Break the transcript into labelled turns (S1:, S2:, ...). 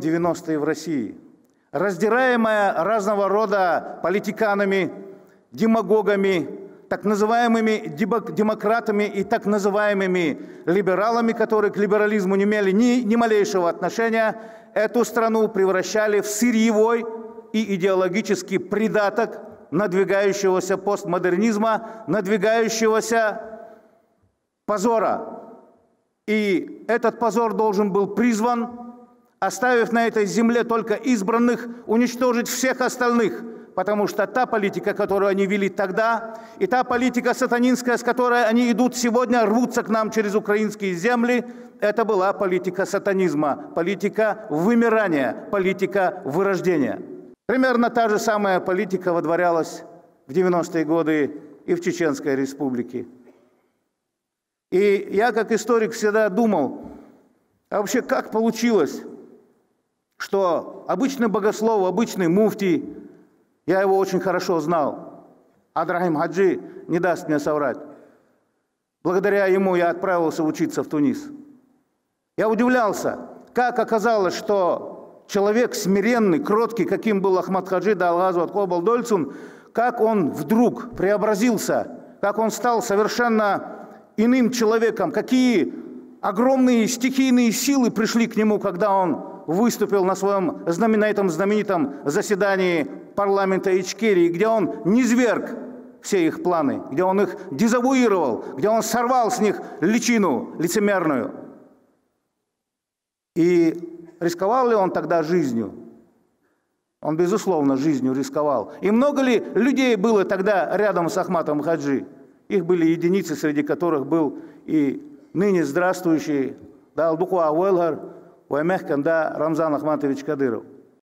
S1: 90-е в России, раздираемая разного рода политиканами, демагогами, так называемыми демократами и так называемыми либералами, которые к либерализму не имели ни малейшего отношения, эту страну превращали в сырьевой и идеологический придаток надвигающегося постмодернизма, надвигающегося позора. И этот позор должен был призван, оставив на этой земле только избранных, уничтожить всех остальных, потому что та политика, которую они вели тогда, и та политика сатанинская, с которой они идут сегодня, рвутся к нам через украинские земли, это была политика сатанизма, политика вымирания, политика вырождения. Примерно та же самая политика водворялась в 90-е годы и в Чеченской республике. И я, как историк, всегда думал, а вообще как получилось, что обычный богослов, обычный муфтий, я его очень хорошо знал, Адрахим Хаджи не даст мне соврать. Благодаря ему я отправился учиться в Тунис. Я удивлялся, как оказалось, что человек смиренный, кроткий, каким был Ахмад Хаджи да Алгазу Кобал Дольцун, как он вдруг преобразился, как он стал совершенно иным человеком, какие огромные стихийные силы пришли к нему, когда он выступил на своем знаменитом заседании парламента Ичкерии, где он низверг все их планы, где он их дезавуировал, где он сорвал с них личину лицемерную. И рисковал ли он тогда жизнью? Он, безусловно, жизнью рисковал. И много ли людей было тогда рядом с Ахматом Хаджи? Их были единицы, среди которых был и ныне здравствующий Далдукуа Уэлгар, Уаймехкан, да, Рамзан Ахматович Кадыров.